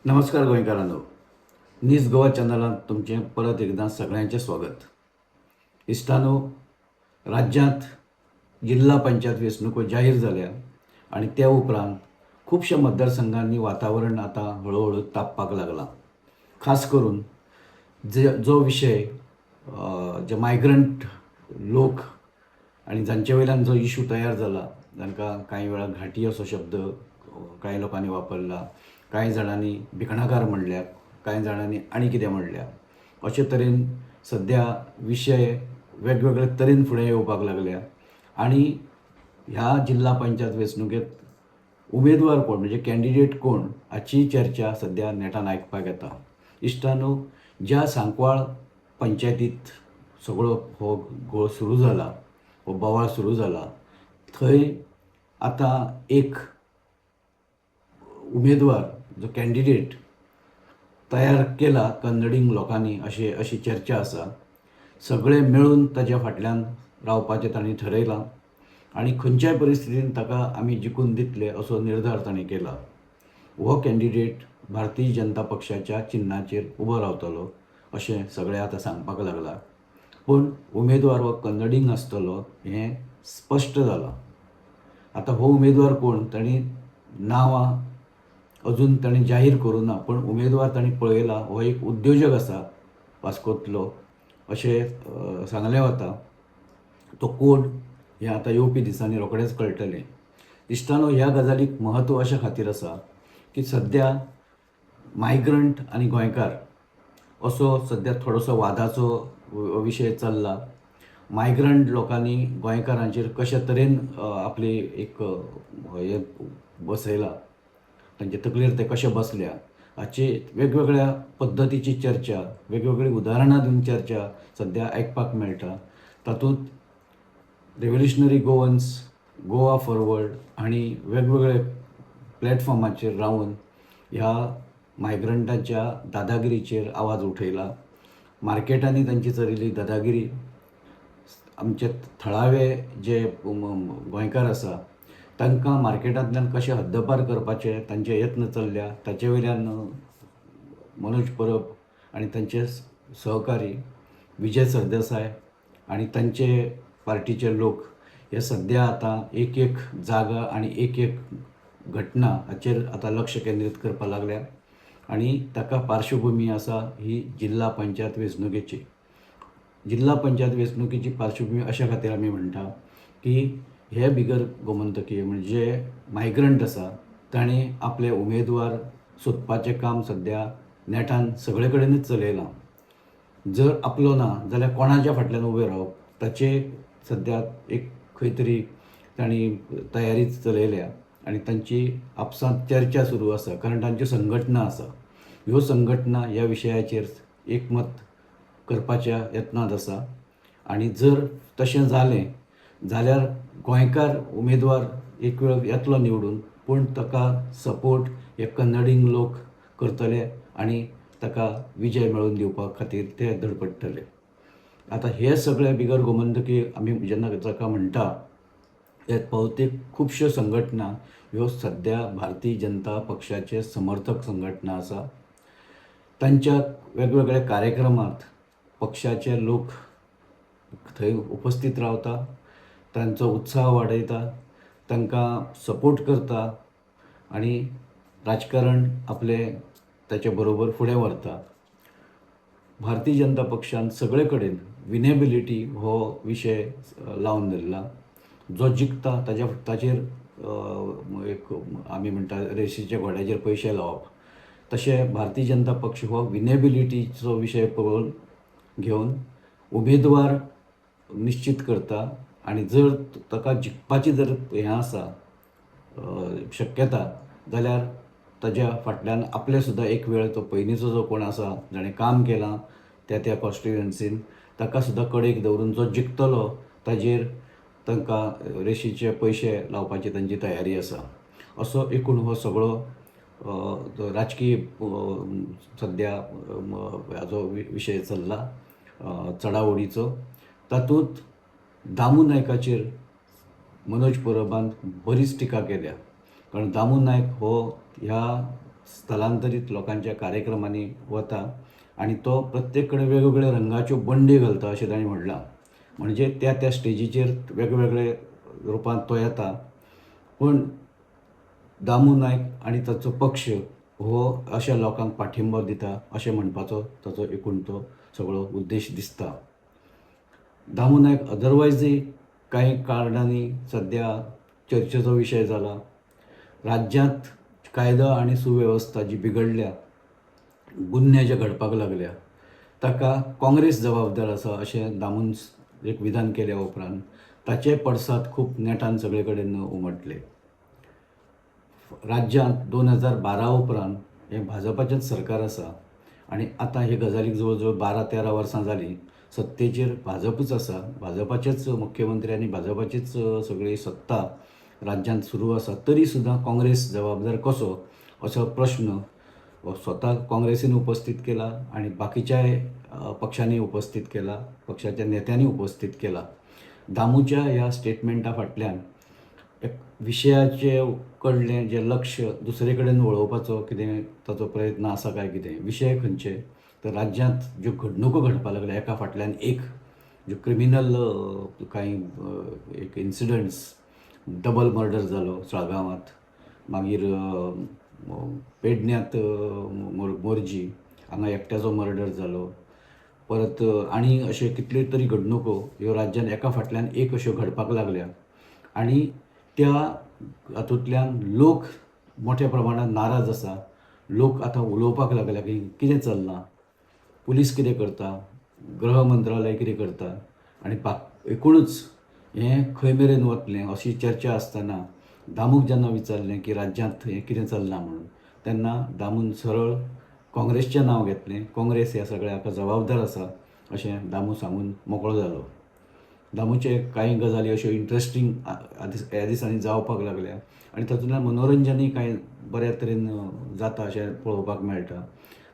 नमस्कार गोंयकारांनो. नीज गोवा चॅनलांत तुमचें परत एकदां सगळ्यांचें स्वागत. इश्टानो, राज्यांत जिल्हा पंचायत वेंचणुको जाहीर जाल्या आनी त्या उपरांत खुबश्या मतदारसंघांनी वातावरण आतां हळू तापपाक लागलां. खास करून जो विशय जे मायग्रंट लोक आनी जांचे वयल्यान जो इशू तयार जाला, जांकां कांय वेळा घाटी असो शब्द कांय लोकांनी वापरला, कांय जाणांनी भिकणाकार म्हणल्यात, कांय जाणांनी आनी कितें म्हणल्या. अशे तरेन सद्या विशय वेगवेगळे तरेन फुडें येवपाक लागल्या आनी ह्या जिल्हा पंचायत वेंचणुकेंत उमेदवार कोण म्हणजे कॅन्डिडेट कोण हाची चर्चा सद्या नेटान आयकपाक येता. इश्टानो, ज्या सांकवाळ पंचायतींत सगळो हो घोळ सुरू जाला, हो बोवाळ सुरू जाला, थंय आतां एक उमेदवार जो कॅन्डिडेट तयार केला कन्नडींग लोकांनी अशी चर्चा आसा. सगळे मेळून ताच्या फाटल्यान रावपाचें तांणी ठरयलां आनी खंयच्याय परिस्थितीन ताका आमी जिखून दितले असो निर्धार तांणी केला. हो कॅन्डिडेट भारतीय जनता पक्षाच्या चिन्हाचेर उबो रावतलो अशें सगळे आतां सांगपाक लागला. पूण उमेदवार हो कन्नडींग आसतलो हें स्पश्ट जालां. आतां हो उमेदवार कोण तांणी नांवां अजून तांणी जाहीर करूं ना, पूण उमेदवार तांणी पळयला हो एक उद्योजक आसा वास्कोंतलो अशें सांगलें वता. तो कोण हें आतां येवपी दिसांनी रोखडेंच कळटलें. इश्टानो, ह्या गजालीक म्हत्व अशा खातीर आसा की सद्या मायग्रंट आनी गोंयकार असो सद्या थोडोसो वादाचो विशय चल्ला. मायग्रंट लोकांनी गोंयकारांचेर कशे तरेन आपली एक हें बसयला, तांचे तकलेर ते कशे बसल्या हाची वेगवेगळ्या पद्दतीची चर्चा, वेगवेगळी उदाहरणां दिवन चर्चा सद्या आयकपाक मेळटा. तातूंत रेव्होल्युशनरी गोवन्स, गोवा फॉरवर्ड आनी वेगवेगळे प्लॅटफॉर्माचेर रावन ह्या मायग्रंटांच्या दादागिरीचेर आवाज उठयला. मार्केटांनी तांची चलिल्ली दादागिरी, आमचे थळावे जे गोंयकार आसा तांकां मार्केटांतल्यान कशें हद्दपार करपाचे तांचे यत्न चल्ल्या. ताचे वयल्यान मनोज परब आनी तांचे सहकारी विजय सरदेसाय आनी तांचे पार्टीचे लोक हे सद्या आतां एक एक जागा आनी एक एक घटना हाचेर आतां लक्ष केंद्रीत करपाक लागल्या. आनी ताका पार्श्वभुमी आसा ही जिल्हा पंचायत वेंचणुकेची. जिल्हा पंचायत वेंचणुकेची पार्श्वभूमी अशा खातीर आमी म्हणटा की हे बिगर गोमंतकीय म्हणजे मायग्रंट आसा ताणें आपले उमेदवार सोदपाचें काम सद्या नेटान सगळे कडेनच चलयलां. जर आपलो ना जाल्यार कोणाच्या फाटल्यान उबें रावप ताचे सद्या एक खंय तरी तांणी तयारी चलयल्या आनी तांची आपसांत चर्चा सुरू आसा, कारण तांच्यो संघटना आसा. ह्यो संघटना ह्या विशयाचेर एकमत करपाच्या यत्नांत आसा. आनी जर तशें जालें जाल्यार गोंयकार उमेदवार एक वेळ येतलो निवडून, पूण ताका सपोर्ट हे कन्नडींग लोक करतले आनी ताका विजय मेळोवन दिवपा खातीर ते धडपडटले. आतां हे सगळे बिगर गोमंतकीय आमी जेन्ना जाका म्हणटा ते भोवतेक खुबश्यो संघटना ह्यो सद्या भारतीय जनता पक्षाचे समर्थक संघटना आसा. तांच्या वेगवेगळ्या कार्यक्रमांत पक्षाचे लोक थंय उपस्थित रावता, तांचो उत्साह वाडयता, तांकां सपोर्ट करता आनी राजकारण आपले ताचे बरोबर फुडें व्हरता. भारतीय जनता पक्षान सगळे कडेन विनेबिलिटी हो विशय लावन धरला. जो जिखता ताचेर एक आमी म्हणटा रेशीच्या घोड्याचेर पयशे लावप, तशें भारतीय जनता पक्ष हो विनेबिलिटीचो विशय पळोवन घेवन उमेदवार निश्चित करता. आनी जर ताका जिखपाची जर हें आसा शक्यता जाल्यार ताच्या फाटल्यान आपले सुद्दां एक वेळ तो पयलींचो जो कोण आसा जाणें काम केलां त्या कॉन्स्टिट्युएन्सीन ताका सुद्दां कडेक दवरून जो जिखतलो ताजेर तांकां रेशीचे पयशे लावपाची तांची तयारी आसा. असो एकूण हो सगळो राजकीय सद्या हाजो विशय चल्ला चडाओडीचो. तातूंत दामू नायकाचेर मनोज परबान बरीच टिका केल्या, कारण दामू नायक हो ह्या स्थलांतरीत लोकांच्या कार्यक्रमांनी वता आणि तो प्रत्येक कडेन वेगवेगळ्या रंगाच्यो बंडी घालता अशें ताणें म्हणलां. म्हणजे त्या त्या स्टेजीचेर वेगवेगळे रुपांत तो येता. पूण दामू नायक आनी ताचो पक्ष हो अशा लोकांक पाठिंबो दिता अशें म्हणपाचो ताचो एकूण तो सगळो उद्देश दिसता. दामू नायक अदरवायजूय काही कारणांनी सध्या चर्चेचो विशय जाला. राज्यांत कायदा आनी सुवेवस्था जी बिगडल्या, गुन्हे जे घडपाक लागल्या, ताका काँग्रेस जबाबदार आसा अशें दामून एक विधान केल्या उपरांत ताचे पडसाद खूब नेटान सगळे कडेन उमटले. राज्यांत 2012 उपरांत हें भाजपाचेंच सरकार आसा आनी आतां हे गजालीक जवळ जवळ 12-13 वर्सां जालीं सत्तेचेर भाजपूच आसा. भाजपाचेच मुख्यमंत्री आनी भाजपाचीच सगळी सत्ता राज्यांत सुरू आसा. तरी सुद्दां काँग्रेस जबाबदार कसो असो प्रश्न स्वता काँग्रेसीन उपस्थित केला आणि बाकीच्याय पक्षांनी उपस्थित केला, पक्षाच्या नेत्यांनी उपस्थित केला. दामूच्या ह्या स्टेटमेंटा फाटल्यान एक विशयाचे कडलें जें लक्ष दुसरे कडेन वळोवपाचो कितें ताचो प्रयत्न आसा काय कितें. विशय खंयचे तर राज्यांत ज्यो घडणुको घडपाक लागल्या एका फाटल्यान एक, ज्यो क्रिमिनल काही एक इन्सिडंट्स, डबल मर्डर जालो साळगांवांत, मागीर पेडण्यांत मोरजी हांगा एकट्याचो मर्डर जालो, परत आनी अशे कितल्यो तरी घडणुको ह्यो राज्यान एका फाटल्यान एक अश्यो घडपाक लागल्या आनी त्या हातूंतल्यान लोक मोठ्या प्रमाणात नाराज आसा. लोक आतां उलोवपाक लागल्या की कितें चल्लां, पुलीस कितें करता, गृह मंत्रालय कितें करता आनी एकूणच हें खंय मेरेन वतलें अशी चर्चा आसतना दामूक जेन्ना विचारलें की राज्यांत हें कितें चल्लां म्हणून, तेन्ना दामून सरळ काँग्रेसचें नांव घेतलें. काँग्रेस ह्या सगळ्याक जबाबदार आसा अशें दामू सांगून मोकळो जालो. दामूचे कांय गजाली अश्यो इंट्रस्टींग ह्या दिसांनी जावपाक लागल्या आनी तातूंतल्यान मनोरंजनूय कांय बऱ्या तरेन जाता अशें पळोवपाक मेळटा.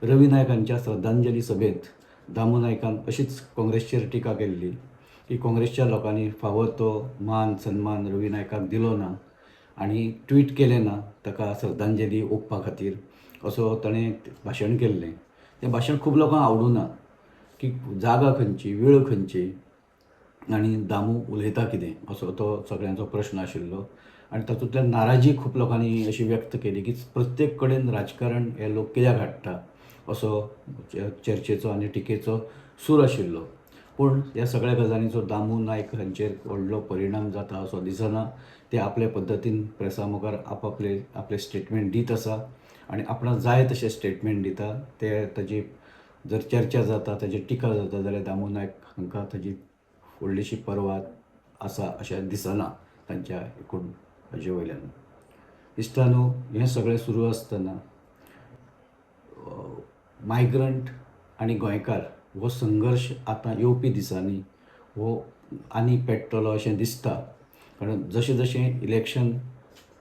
रवी नायकांच्या श्रद्धांजली सभेंत दामू नायकान अशीच काँग्रेसचेर टिका केल्ली की काँग्रेसच्या लोकांनी फावो तो मान सन्मान रवी नायकाक दिलो ना आनी ट्वीट केलें ना ताका श्रद्धांजली ओंपपा खातीर असो ताणें भाशण केल्लें. तें भाशण खूब लोकांक आवडूं ना की जागा खंयची, वेळ खंयची आनी दामू उलयता कितें असो तो सगळ्यांचो प्रश्न आशिल्लो. आनी तातूंतल्यान नाराजी खूब लोकांनी अशी व्यक्त केली की प्रत्येक कडेन राजकारण हे लोक कित्याक हाडटा असो चर्चेचो आनी टिकेचो सूर आशिल्लो. पूण ह्या सगळ्या गजालींचो दामू नायक हांचेर व्हडलो परिणाम जाता असो दिसना. ते आपल्या पद्दतीन प्रेसा मुखार आपले स्टेटमेंट दीत आसा आनी आपणाक जाय तशें स्टेटमेंट दिता. ते ताजी जर चर्चा जाता, ताजी टिका जाता जाल्यार दामू नायक हांकां ताजी व्हडलीशी पर्वा आसा अशें दिसना तांच्या एकूण हाजे वयल्यान. इश्टानो, हें सगळें सुरू आसतना मायग्रंट आनी गोंयकार हो संघर्श आतां येवपी दिसांनी हो आनी पेट्टलो अशें दिसता. कारण जशें जशें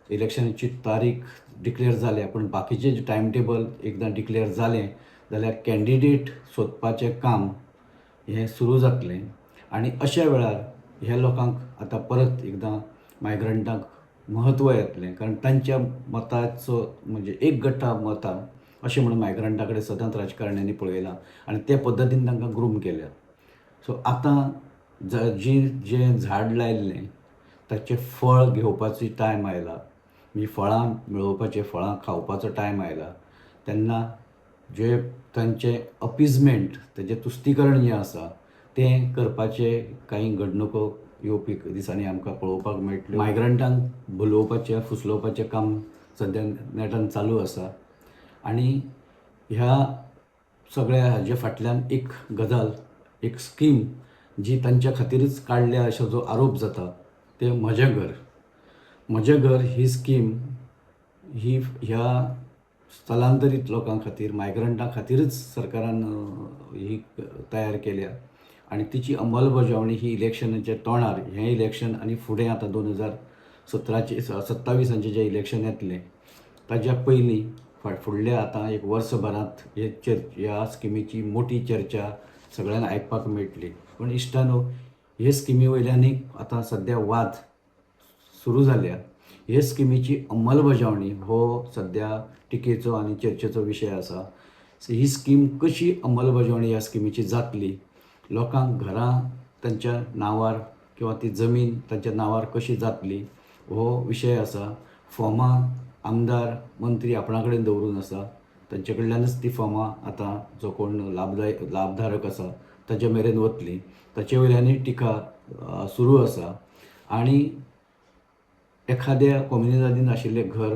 इलेक्शनाची तारीख डिक्लेअर जाल्या, पूण बाकीचे जे टायम टेबल एकदां डिक्लेअर जालें जाल्यार कॅन्डिडेट सोदपाचें काम हें सुरू जातलें आनी अशा वेळार ह्या लोकांक आतां परत एकदां मायग्रंटांक म्हत्व येतलें. कारण तांच्या मताचो म्हणजे एक गटा मतां अशें म्हणून मायग्रंटा कडेन सदांच राजकारण्यांनी पळयलां आनी त्या पद्दतीन तांकां ग्रूम केल्या. सो आतां जें झाड लायिल्लें ताचें फळ घेवपाचो टायम आयला, म्हणजे फळां मेळोवपाचें, फळां खावपाचो टायम आयला. तेन्ना जे तांचें अपिजमेंट, तेजें तुस्तीकरण जें आसा तें करपाचें कांय घडणुको येवपी दिसांनी आमकां पळोवपाक मेळटल्यो. मायग्रंटांक भुलोवपाचें, फुसलोवपाचें काम सद्या नेटान चालू आसा आनी ह्या सगळ्या हाजे फाटल्यान एक गजाल, एक स्कीम जी तांच्या खातीरच काडल्या अशो जो आरोप जाता ते म्हजें घर. म्हजें घर ही स्कीम ही ह्या स्थलांतरीत लोकां खातीर, मायग्रंटां खातीरच सरकारान ही तयार केल्या आनी तिची अंमलबजावणी ही इलेक्शनाच्या तोंडार, हें इलेक्शन आनी फुडें आतां 2027 जें इलेक्शन येतलें ताच्या पयलीं फुडल्या आतां एक वर्सभरांत ह्या स्किमीची मोठी चर्चा सगळ्यांक आयकपाक मेळटली. पूण इश्टानो, हे स्किमी वयल्यानय आतां सद्या वाद सुरू जाल्या. हे स्किमीची अंमलबजावणी हो सध्या टिकेचो आनी चर्चेचो विशय आसा. ही स्कीम कशी अंमलबजावणी ह्या स्किमीची जातली, लोकांक घरां तांच्या नांवार किंवा ती जमीन तांच्या नांवार कशी जातली हो विशय आसा. फॉर्मां आमदार मंत्री आपणा कडेन दवरून आसा, तांचे कडल्यानच ती फॉर्मां आतां जो कोण लाभधारक आसा ताचे मेरेन वतली. ताचे वयल्यानूय टिका सुरू आसा. आनी एखाद्या कम्युनिटींत आशिल्लें घर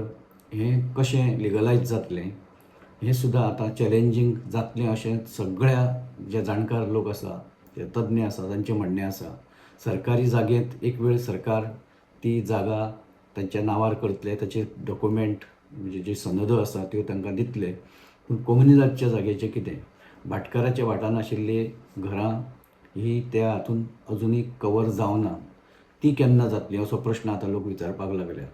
हें कशें लिगलायज जातलें हें सुद्दां आतां चॅलेंजींग जातलें अशें सगळ्या जे जाणकार लोक आसा, जे तज्ञ आसा तांचें म्हणणें आसा. सरकारी जागेंत एक वेळ सरकार ती जागा तांच्या नांवार करतले, ताचे डॉक्युमेंट म्हणजे जी सनदो आसा त्यो तांकां दितले. पूण कम्युनिटीच्या जागेचें कितें? भाटकाराच्या वाठारांत आशिल्लीं घरां ही त्या हातून अजुनूय कवर जावना. ती केन्ना जातली असो प्रश्न आतां लोक विचारपाक लागल्या.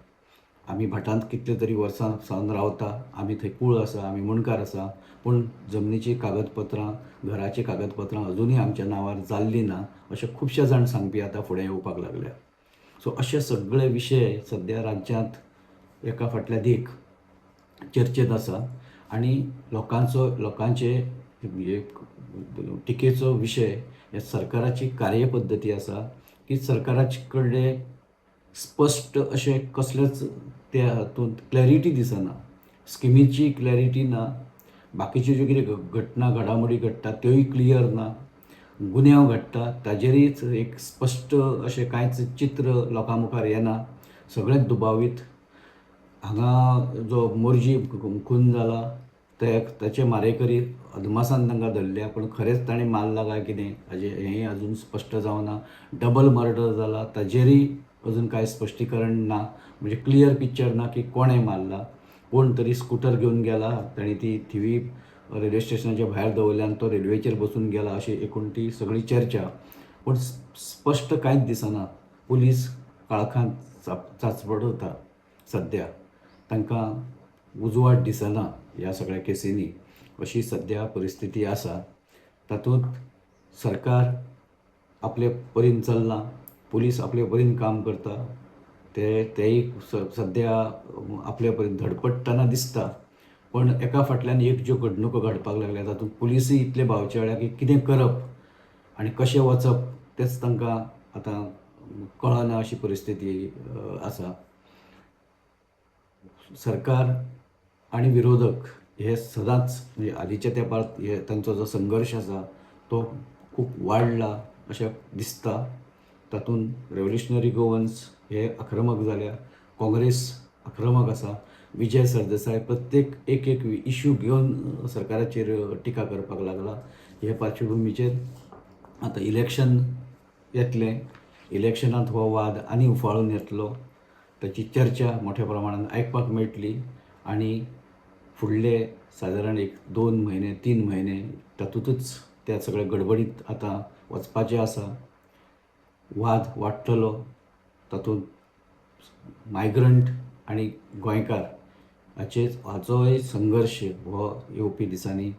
आमी भाटांत कितले तरी वर्सां सावन रावता, आमी थंय कूळ आसा, आमी मुणकार आसा, पूण जमनीची कागदपत्रां, घराची कागदपत्रां अजुनूय आमच्या नांवार जाल्लीं ना अशें खुबशे जाण सांगपी आतां फुडें येवपाक लागल्या. सो अशे सगळे विशय सद्या राज्यांत एका फाटल्यान एक चर्चेंत आसा. आनी लोकांचे टिकेचो विशय हे सरकाराची कार्यपद्दती आसा की सरकाराचे कडेन स्पश्ट अशें कसलेंच त्या हातूंत क्लॅरिटी दिसना. स्किमीची क्लॅरिटी ना, बाकीच्यो ज्यो कितें घटना घडामोडी घडटा त्योय क्लियर ना, गुन्यांव घडटा ताजेरूच एक स्पश्ट अशें कांयच चित्र लोकां मुखार येना. सगळेंच दुबावीत. हांगा जो मोर्जी खून जाला ताचे मारेकरी अदमासान तांकां धरल्या, पूण खरेंच ताणें मारला काय कितें हेंय अजून स्पश्ट जावना. डबल मर्डर जाला ताजेरूय अजून कांय स्पश्टीकरण ना. म्हणजे क्लियर पिक्चर ना की कोणें मारला. कोण तरी स्कूटर घेवन गेला, ताणी ती थिवी रेल्वे स्टेशनाच्या भायर दवरल्यान तो रेल्वेचेर बसून गेला अशी एकूण ती सगळी चर्चा. पूण स्पश्ट कांयच दिसना. पुलीस काळखांत चांचपडटा सद्या. तांकां उजवाड दिसना ह्या सगळ्या केसींनी. अशी सद्या परिस्थिती आसा. तातूंत सरकार आपले परीन चल्लां, पुलीस आपले परीन काम करता, तेय सद्या आपले परीन धडपडटना दिसता. पण एका फाटल्यान एक ज्यो घडणुको घडपाक लागल्या तातूंत पुलिसूय इतले भावचेळ्ळ्या की कितें करप आनी कशें वचप तेंच तांकां आतां कळना अशी परिस्थिती आसा. सरकार आनी विरोधक हे सदांच म्हणजे आलींच्या तेंपार तांचो जो संघर्श आसा तो खूब वाडला अशें दिसता. तातूंत रेव्होल्युशनरी गोवन्स हे आक्रमक जाल्या, काँग्रेस आक्रमक आसा. विजय सरदेसाय प्रत्येक एक इश्यू घेवन सरकाराचेर टिका करपाक लागला. हे पार्श्वभुमीचेर आतां इलेक्शन येतलें. इलेक्शनांत हो वाद आनी उफाळून येतलो. ताची चर्चा मोठ्या प्रमाणांत आयकपाक मेळटली. आनी फुडले सादारण 1-2 म्हयने 3 म्हयने तातूंतच त्या सगळ्या गडबडीत आतां वचपाचें आसा. वाद वाडटलो. तातूंत मायग्रंट आनी गोंयकार हाचोय संघर्श हो येवपी दिसांनी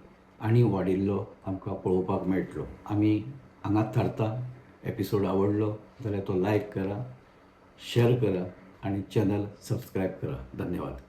आनी वाडिल्लो आमकां पळोवपाक मेळटलो. आमी हांगाच थारता. एपिसोड आवडलो जाल्यार तो लायक करा, शेअर करा आनी चॅनल सबस्क्रायब करा. धन्यवाद.